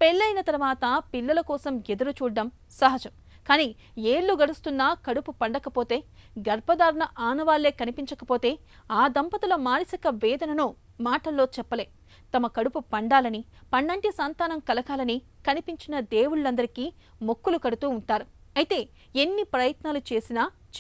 పెళ్ళైన తర్వాత పిల్లల కోసం ఎదురు చూడడం సహజం. కానీ ఏళ్లు గడుస్తున్నా కడుపు పండకపోతే, గర్భధారణ ఆనవాళ్లే కనిపించకపోతే ఆ దంపతుల మానసిక వేదనను మాటల్లో చెప్పలే. తమ కడుపు పండాలని, పండంటి సంతానం కలగాలని కనిపించిన దేవుళ్ళందరికీ మొక్కులు కడుతూ ఉంటారు. అయితే ఎన్ని ప్రయత్నాలు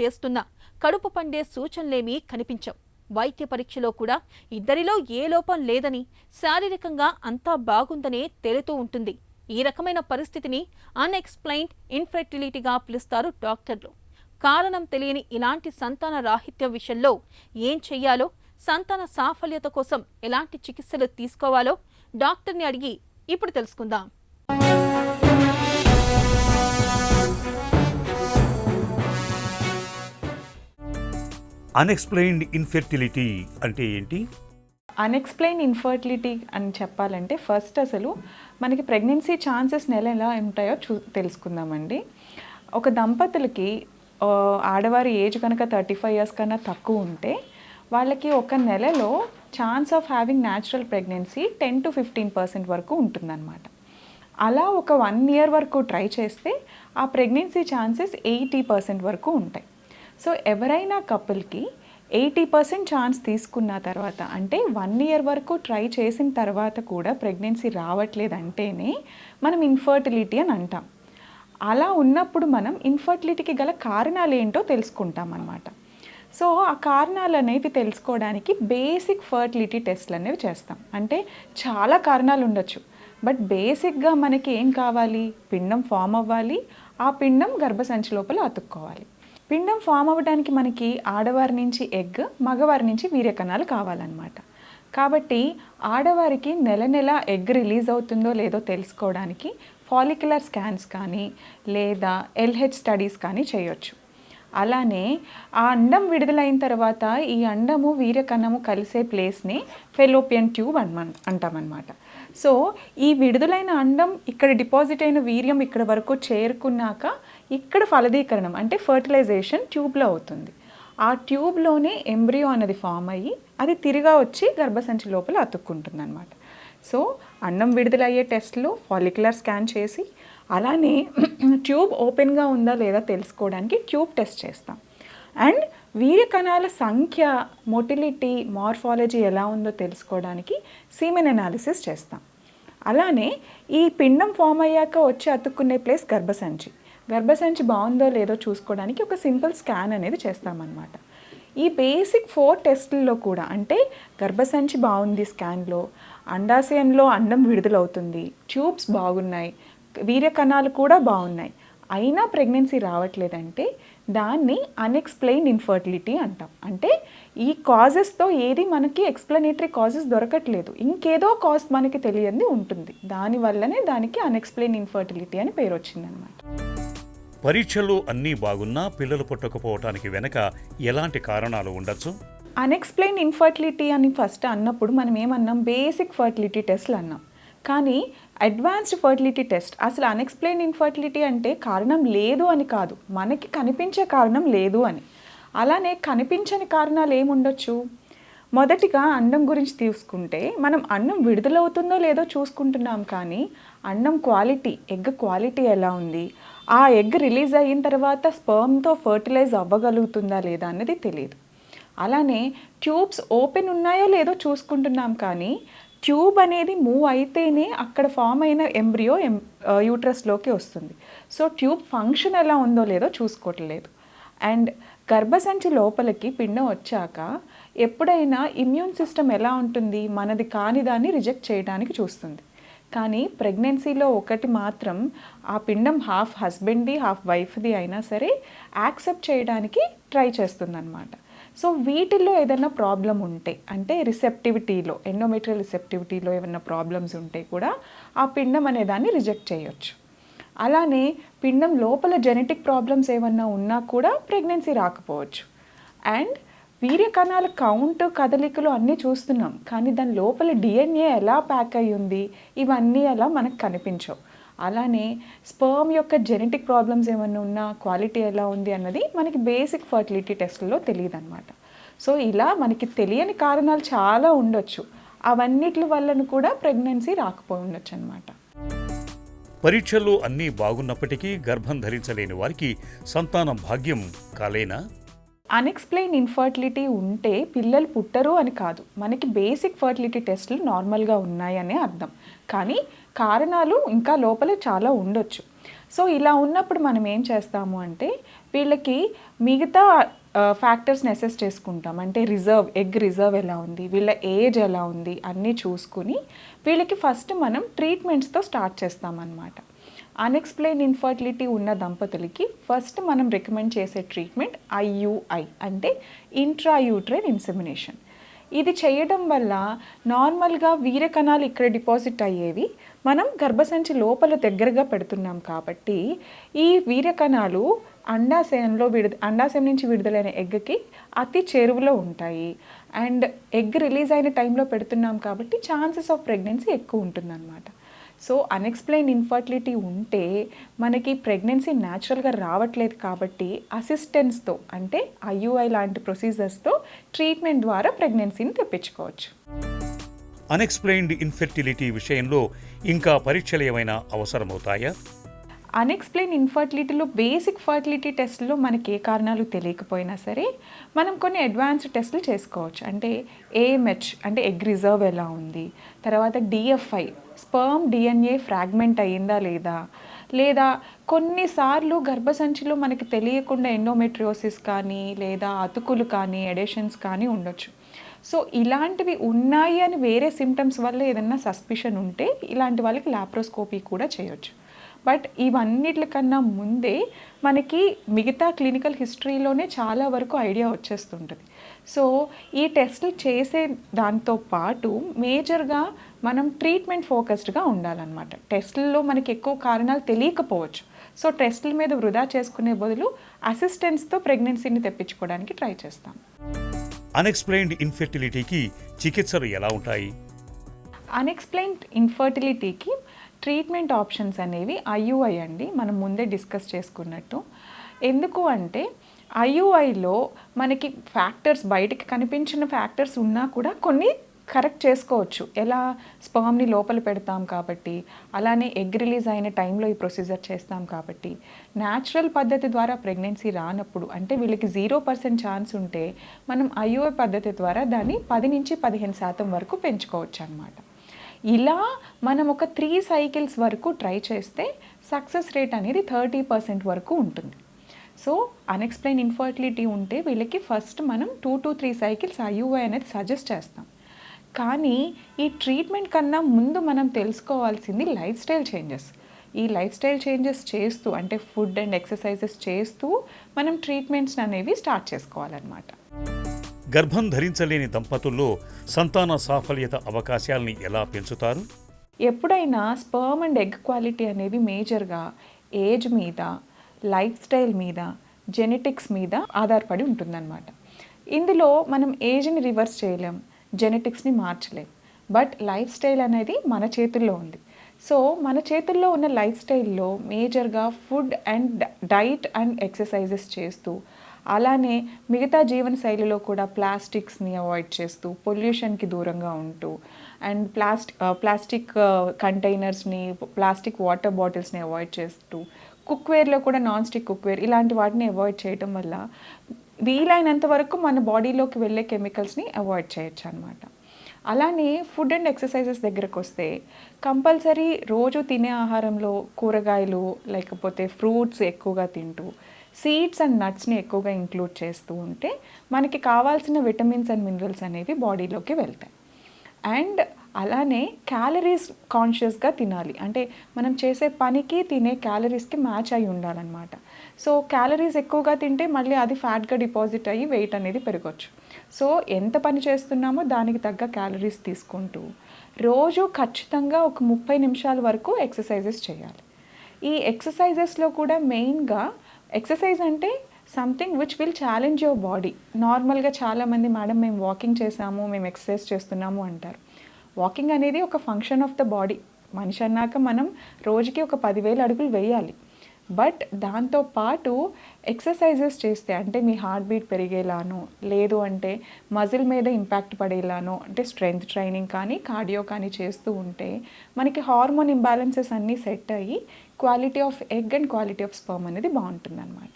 చేస్తున్నా కడుపు పండే సూచనలేమీ కనిపించవు. వైద్య పరీక్షలో కూడా ఇద్దరిలో ఏ లోపం లేదని, శారీరకంగా అంతా బాగుందనే తేలుతూ ఉంటుంది. ఈ రకమైన పరిస్థితిని అన్ఎక్స్ప్లెయిన్డ్ ఇన్ఫెర్టిలిటీగా పిలుస్తారు డాక్టర్లు. కారణం తెలియని ఇలాంటి సంతాన రాహిత్యం విషయంలో ఏం చెయ్యాలో, సంతాన సాఫల్యత కోసం ఎలాంటి చికిత్సలు తీసుకోవాలో డాక్టర్ని అడిగి ఇప్పుడు తెలుసుకుందాం. అన్ఎక్స్ప్లెయిన్డ్ ఇన్ఫెర్టిలిటీ అంటే ఏంటి? అన్ఎక్స్ప్లెయిన్ ఇన్ఫర్టిలిటీ అని చెప్పాలంటే ఫస్ట్ అసలు మనకి ప్రెగ్నెన్సీ ఛాన్సెస్ ఎలా ఉంటాయో తెలుసుకుందామండి. ఒక దంపతులకి ఆడవారి ఏజ్ కనుక 35 years కన్నా తక్కువ ఉంటే వాళ్ళకి ఒక నెలలో chance of having natural pregnancy 10 to 15% వరకు ఉంటుందన్నమాట. అలా ఒక 1 year వరకు ట్రై చేస్తే ఆ ప్రెగ్నెన్సీ ఛాన్సెస్ 80% వరకు ఉంటాయి. సో ఎవరైనా కపుల్కి 80% ఛాన్స్ తీసుకున్న తర్వాత, అంటే 1 year వరకు ట్రై చేసిన తర్వాత కూడా ప్రెగ్నెన్సీ రావట్లేదంటేనే మనం ఇన్ఫర్టిలిటీ అని అంటాం. అలా ఉన్నప్పుడు మనం ఇన్ఫర్టిలిటీకి గల కారణాలు ఏంటో తెలుసుకుంటాం అన్నమాట. సో ఆ కారణాలు అనేవి తెలుసుకోవడానికి బేసిక్ ఫర్టిలిటీ టెస్ట్లు అనేవి చేస్తాం. అంటే చాలా కారణాలు ఉండొచ్చు, బట్ బేసిక్గా మనకి ఏం కావాలి? పిండం ఫామ్ అవ్వాలి, ఆ పిండం గర్భసంచి లోపల అతుక్కోవాలి. పిండం ఫామ్ అవ్వడానికి మనకి ఆడవారి నుంచి ఎగ్, మగవారి నుంచి వీర్యకణాలు కావాలన్నమాట. కాబట్టి ఆడవారికి నెల నెల ఎగ్ రిలీజ్ అవుతుందో లేదో తెలుసుకోవడానికి ఫాలిక్యులర్ స్కాన్స్ కానీ లేదా ఎల్హెచ్ స్టడీస్ కానీ చేయొచ్చు. అలానే ఆ అండం విడుదలైన తర్వాత ఈ అండము వీర్యకణము కలిసే ప్లేస్ని ఫెలోపియన్ ట్యూబ్ అంటామన్నమాట. సో ఈ విడుదలైన అండం ఇక్కడ డిపాజిట్ అయిన వీర్యం ఇక్కడ వరకు చేరుకున్నాక ఇక్కడ ఫలదీకరణం అంటే ఫర్టిలైజేషన్ ట్యూబ్లో అవుతుంది. ఆ ట్యూబ్లోనే ఎంబ్రియో అన్నది ఫామ్ అయ్యి అది తిరిగా వచ్చి గర్భసంచి లోపల అతుక్కుంటుంది అన్నమాట. సో అండం విడుదలయ్యే టెస్ట్లో ఫాలిక్యులర్ స్కాన్ చేసి, అలానే ట్యూబ్ ఓపెన్గా ఉందా లేదా తెలుసుకోవడానికి ట్యూబ్ టెస్ట్ చేస్తాం. అండ్ వీర్యకణాల సంఖ్య, మొటిలిటీ, మార్ఫాలజీ ఎలా ఉందో తెలుసుకోవడానికి సీమెన్ అనాలిసిస్ చేస్తాం. అలానే ఈ పిండం ఫామ్ అయ్యాక వచ్చి అతుక్కునే ప్లేస్ గర్భసంచి. గర్భసంచి బాగుందో లేదో చూసుకోవడానికి ఒక సింపుల్ స్కాన్ అనేది చేస్తామన్నమాట. ఈ బేసిక్ 4 టెస్టుల్లో కూడా, అంటే గర్భసంచి బాగుంది స్కాన్లో, అండాశయంలో అండం విడుదలవుతుంది, ట్యూబ్స్ బాగున్నాయి, వీర్యకణాలు కూడా బాగున్నాయి, అయినా ప్రెగ్నెన్సీ రావట్లేదంటే దాన్ని అన్ఎక్స్ప్లెయిన్డ్ ఇన్ఫర్టిలిటీ అంటాం. అంటే ఈ కాజెస్తో ఏది మనకి ఎక్స్ప్లెనేటరీ కాజెస్ దొరకట్లేదు, ఇంకేదో కాజ్ మనకి తెలియంది ఉంటుంది, దానివల్లనే దానికి అన్ఎక్స్ప్లెయిన్డ్ ఇన్ఫర్టిలిటీ అని పేరు వచ్చిందనమాట. పరీక్షలు అన్నీ బాగున్నా పిల్లలు పుట్టకపోవటానికి వెనక ఎలాంటి కారణాలు ఉండొచ్చు? అన్ఎక్స్ప్లెయిన్డ్ ఇన్ఫర్టిలిటీ అని ఫస్ట్ అన్నప్పుడు మనం ఏమన్నాం? బేసిక్ ఫర్టిలిటీ టెస్ట్లు అన్నాం. కానీ అడ్వాన్స్డ్ ఫర్టిలిటీ టెస్ట్, అసలు అన్ఎక్స్ప్లెయిన్డ్ ఇన్ఫర్టిలిటీ అంటే కారణం లేదు అని కాదు, మనకి కనిపించే కారణం లేదు అని. అలానే కనిపించని కారణాలు ఏముండొచ్చు? మొదటిగా అండం గురించి తీసుకుంటే మనం అండం విడుదలవుతుందో లేదో చూసుకుంటున్నాం, కానీ అండం క్వాలిటీ, ఎగ్ క్వాలిటీ ఎలా ఉంది, ఆ ఎగ్ రిలీజ్ అయిన తర్వాత స్పర్మ్తో ఫర్టిలైజ్ అవ్వగలుగుతుందా లేదా అన్నది తెలియదు. అలానే ట్యూబ్స్ ఓపెన్ ఉన్నాయో లేదో చూసుకుంటున్నాం, కానీ ట్యూబ్ అనేది మూవ్ అయితేనే అక్కడ ఫామ్ అయిన ఎంబ్రియో యూట్రస్లోకి వస్తుంది. సో ట్యూబ్ ఫంక్షన్ ఎలా ఉందో లేదో చూసుకోవట్లేదు. అండ్ గర్భసంచి లోపలికి పిండం వచ్చాక ఎప్పుడైనా ఇమ్యూన్ సిస్టమ్ ఎలా ఉంటుంది? మనది కాని దాన్ని రిజెక్ట్ చేయడానికి చూస్తుంది. కానీ ప్రెగ్నెన్సీలో ఒకటి మాత్రం, ఆ పిండం హాఫ్ హస్బెండ్ది హాఫ్ వైఫ్ది అయినా సరే యాక్సెప్ట్ చేయడానికి ట్రై చేస్తుందన్నమాట. సో వీటిల్లో ఏదైనా ప్రాబ్లం ఉంటే, అంటే రిసెప్టివిటీలో, ఎండోమెట్రియల్ రిసెప్టివిటీలో ఏమైనా ప్రాబ్లమ్స్ ఉంటే కూడా ఆ పిండం అనే దాన్ని రిజెక్ట్ చేయొచ్చు. అలానే పిండం లోపల జెనెటిక్ ప్రాబ్లమ్స్ ఏమన్నా ఉన్నా కూడా ప్రెగ్నెన్సీ రాకపోవచ్చు. అండ్ వీర్యకణాల కౌంట్, కదలికలు అన్నీ చూస్తున్నాం, కానీ దాని లోపల డిఎన్ఏ ఎలా ప్యాక్ అయ్యి ఉంది ఇవన్నీ అలా మనకు కనిపించవు. అలానే స్పర్మ్ యొక్క జెనెటిక్ ప్రాబ్లమ్స్ ఏమన్నా ఉన్నా, క్వాలిటీ ఎలా ఉంది అన్నది మనకి బేసిక్ ఫర్టిలిటీ టెస్ట్లో తెలియదు అనమాట. సో ఇలా మనకి తెలియని కారణాలు చాలా ఉండొచ్చు, అవన్నిటి వలన కూడా ప్రెగ్నెన్సీ రాకపోయి ఉండొచ్చు అనమాట. పరీక్షల్లో అన్నీ బాగున్నప్పటికీ గర్భం ధరించలేని వారికి సంతాన భాగ్యం కాలేనా? అన్ఎక్స్ప్లెయిన్ ఇన్ఫర్టిలిటీ ఉంటే పిల్లలు పుట్టరు అని కాదు, మనకి బేసిక్ ఫర్టిలిటీ టెస్టులు నార్మల్గా ఉన్నాయనే అర్థం. కానీ కారణాలు ఇంకా లోపల చాలా ఉండొచ్చు. సో ఇలా ఉన్నప్పుడు మనం ఏం చేస్తాము అంటే వీళ్ళకి మిగతా ఫ్యాక్టర్స్ని అసెస్ చేసుకుంటాం. అంటే ఎగ్ రిజర్వ్ ఎలా ఉంది, వీళ్ళ ఏజ్ ఎలా ఉంది అన్నీ చూసుకుని వీళ్ళకి ఫస్ట్ మనం ట్రీట్మెంట్స్తో స్టార్ట్ చేస్తామన్నమాట. అన్ఎక్స్ప్లెయిన్ ఇన్ఫర్టిలిటీ ఉన్న దంపతులకి ఫస్ట్ మనం రికమెండ్ చేసే ట్రీట్మెంట్ IUI అంటే ఇంట్రాయూట్రైన్ ఇన్సెమినేషన్. ఇది చేయడం వల్ల నార్మల్గా వీర్యకణాలు ఇక్కడ డిపాజిట్ అయ్యేవి మనం గర్భసంచి లోపల దగ్గరగా పెడుతున్నాం కాబట్టి ఈ వీర్యకణాలు అండాశయం నుంచి విడుదలైన ఎగ్కి అతి చేరువలో ఉంటాయి. అండ్ ఎగ్ రిలీజ్ అయిన టైంలో పెడుతున్నాం కాబట్టి ఛాన్సెస్ ఆఫ్ ప్రెగ్నెన్సీ ఎక్కువ ఉంటుందన్నమాట. సో అన్ఎక్స్ప్లెయిన్ ఇన్ఫర్టిలిటీ ఉంటే మనకి ప్రెగ్నెన్సీ న్యాచురల్గా రావట్లేదు కాబట్టి అసిస్టెన్స్తో అంటే IUI లాంటి ప్రొసీజర్స్తో ట్రీట్మెంట్ ద్వారా ప్రెగ్నెన్సీని తెప్పించుకోవచ్చు. అన్ఎక్స్ప్లెయిన్డ్ ఇన్ఫెర్టిలిటీ విషయంలో ఇంకా పరీక్షలు ఏమైనా అవసరమవుతాయా? అన్ఎక్స్ప్లెయిన్ ఇన్ఫర్టిలిటీలో బేసిక్ ఫర్టిలిటీ టెస్ట్లో మనకి ఏ కారణాలు తెలియకపోయినా సరే మనం కొన్ని అడ్వాన్స్డ్ టెస్టులు చేసుకోవచ్చు. అంటే AMH అంటే ఎగ్ రిజర్వ్ ఎలా ఉంది, తర్వాత DFI స్పర్మ్ DNA ఫ్రాగ్మెంట్ అయ్యిందా లేదా కొన్నిసార్లు గర్భసంచిలో మనకి తెలియకుండా ఎండోమెట్రియోసిస్ కానీ లేదా అతుకులు కానీ ఎడేషన్స్ కానీ ఉండొచ్చు. సో ఇలాంటివి ఉన్నాయి అని వేరే సిమ్టమ్స్ వల్ల ఏదైనా సస్పిషన్ ఉంటే ఇలాంటి వాళ్ళకి లాప్రోస్కోపీ కూడా చేయొచ్చు. బట్ ఇవన్నిటికన్నా ముందే మనకి మిగతా క్లినికల్ హిస్టరీలోనే చాలా వరకు ఐడియా వచ్చేస్తుంటుంది. సో ఈ టెస్టులు చేసే దాంతో పాటు మేజర్గా మనం ట్రీట్మెంట్ ఫోకస్డ్గా ఉండాలన్నమాట. టెస్టుల్లో మనకి ఎక్కువ కారణాలు తెలియకపోవచ్చు. సో టెస్టుల మీద వృధా చేసుకునే బదులు అసిస్టెన్స్తో ప్రెగ్నెన్సీని తెప్పించుకోవడానికి ట్రై చేస్తాం. అన్ఎక్స్ప్లెయిన్డ్ ఇన్ఫెర్టిలిటీకి చికిత్సలు ఎలా ఉంటాయి? అన్ఎక్స్ప్లెయిన్డ్ ఇన్ఫర్టిలిటీకి ట్రీట్మెంట్ ఆప్షన్స్ అనేవి IUI అండి, మనం ముందే డిస్కస్ చేసుకున్నట్టు. ఎందుకు అంటే IUIలో మనకి ఫ్యాక్టర్స్ బయటికి కనిపించిన ఫ్యాక్టర్స్ ఉన్నా కూడా కొన్ని కరెక్ట్ చేసుకోవచ్చు. ఎలా స్పర్మ్ని లోపల పెడతాం కాబట్టి, అలానే ఎగ్ రిలీజ్ అయిన టైంలో ఈ ప్రొసీజర్ చేస్తాం కాబట్టి న్యాచురల్ పద్ధతి ద్వారా ప్రెగ్నెన్సీ రానప్పుడు అంటే వీళ్ళకి 0% ఛాన్స్ ఉంటే మనం IUI పద్ధతి ద్వారా దాన్ని 10 నుంచి 15% వరకు పెంచుకోవచ్చు అన్నమాట. ఇలా మనం ఒక 3 సైకిల్స్ వరకు ట్రై చేస్తే సక్సెస్ రేట్ అనేది 30% వరకు ఉంటుంది. సో అన్ఎక్స్ప్లెయిన్ ఇన్ఫర్టిలిటీ ఉంటే వీళ్ళకి ఫస్ట్ మనం 2 to 3 సైకిల్స్ IUI అనేది సజెస్ట్ చేస్తాం. కానీ ఈ ట్రీట్మెంట్ కన్నా ముందు మనం తెలుసుకోవాల్సింది లైఫ్ స్టైల్ చేంజెస్. ఈ లైఫ్ స్టైల్ చేంజెస్ చేస్తూ అంటే ఫుడ్ అండ్ ఎక్సర్సైజెస్ చేస్తూ మనం ట్రీట్మెంట్స్ అనేవి స్టార్ట్ చేసుకోవాలన్నమాట. గర్భం ధరించలేని దంపతుల్లో సంతాన సాఫల్యత అవకాశాలని ఎలా పెంచుతారు? ఎప్పుడైనా స్పర్మ్ అండ్ ఎగ్ క్వాలిటీ అనేవి మేజర్గా ఏజ్ మీద, లైఫ్ స్టైల్ మీద, జెనెటిక్స్ మీద ఆధారపడి ఉంటుందన్నమాట. ఇందులో మనం ఏజ్ని రివర్స్ చేయలేం, జెనెటిక్స్ని మార్చలేం. బట్ లైఫ్ స్టైల్ అనేది మన చేతుల్లో ఉంది. సో మన చేతుల్లో ఉన్న లైఫ్ స్టైల్లో మేజర్గా food and diet and exercises చేస్తూ అలానే మిగతా జీవన శైలిలో కూడా ప్లాస్టిక్స్ని అవాయిడ్ చేస్తూ పొల్యూషన్కి దూరంగా ఉంటూ అండ్ ప్లాస్టిక్ కంటైనర్స్ని, ప్లాస్టిక్ వాటర్ బాటిల్స్ని అవాయిడ్ చేస్తూ కుక్వేర్లో కూడా నాన్ స్టిక్ కుక్వేర్ ఇలాంటి వాటిని అవాయిడ్ చేయడం వల్ల వీలైనంత వరకు మన బాడీలోకి వెళ్ళే కెమికల్స్ని అవాయిడ్ చేయొచ్చు అన్నమాట. అలానే ఫుడ్ అండ్ ఎక్సర్సైజెస్ దగ్గరకు వస్తే కంపల్సరీ రోజు తినే ఆహారంలో కూరగాయలు లేకపోతే ఫ్రూట్స్ ఎక్కువగా తింటూ సీడ్స్ అండ్ నట్స్ని ఎక్కువగా ఇంక్లూడ్ చేస్తూ ఉంటే మనకి కావాల్సిన విటమిన్స్ అండ్ మినరల్స్ అనేవి బాడీలోకి వెళ్తాయి. అండ్ అలానే క్యాలరీస్ కాన్షియస్గా తినాలి. అంటే మనం చేసే పనికి తినే క్యాలరీస్కి మ్యాచ్ అయి ఉండాలన్నమాట. సో క్యాలరీస్ ఎక్కువగా తింటే మళ్ళీ అది ఫ్యాట్గా డిపాజిట్ అయ్యి వెయిట్ అనేది పెరగచ్చు. సో ఎంత పని చేస్తున్నామో దానికి తగ్గ క్యాలరీస్ తీసుకుంటూ రోజు ఖచ్చితంగా ఒక 30 నిమిషాల వరకు ఎక్సర్సైజెస్ చేయాలి. ఈ ఎక్సర్సైజెస్లో కూడా మెయిన్గా ఎక్సర్సైజ్ అంటే something which will challenge your body. నార్మల్గా చాలామంది మేడం మేము వాకింగ్ చేసాము, మేము ఎక్సర్సైజ్ చేస్తున్నాము అంటారు. వాకింగ్ అనేది ఒక ఫంక్షన్ ఆఫ్ ద బాడీ. మనిషి అన్నాక మనం రోజుకి ఒక 10,000 అడుగులు వేయాలి. బట్ దాంతో పాటు ఎక్సర్సైజెస్ చేస్తే అంటే మీ హార్ట్ బీట్ పెరిగేలానో లేదు అంటే మజిల్ మీద ఇంపాక్ట్ పడేలానో అంటే స్ట్రెంగ్త్ ట్రైనింగ్ కానీ కార్డియో కానీ చేస్తూ ఉంటే మనకి హార్మోన్ ఇంబ్యాలెన్సెస్ అన్నీ సెట్ అయ్యి quality of egg and quality of sperm అనేది బాగుంటుందన్నమాట.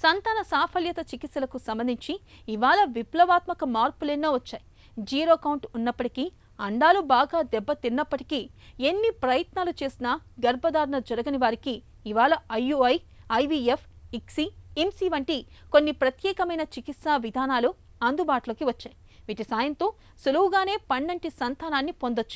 సంతాన సాఫల్యత చికిత్సలకు సంబంధించి ఇవాళ విప్లవాత్మక మార్పులెన్నో వచ్చాయి. జీరో కౌంట్ ఉన్నప్పటికీ, అండాలు బాగా దెబ్బతిన్నప్పటికీ, ఎన్ని ప్రయత్నాలు చేసినా గర్భధారణ జరగని వారికి ఇవాళ IUI, IVF, ICSI, IMSI వంటి కొన్ని ప్రత్యేకమైన చికిత్సా విధానాలు అందుబాటులోకి వచ్చాయి. వీటి సాయంతో సులువుగానే పండంటి సంతానాన్ని పొందొచ్చు.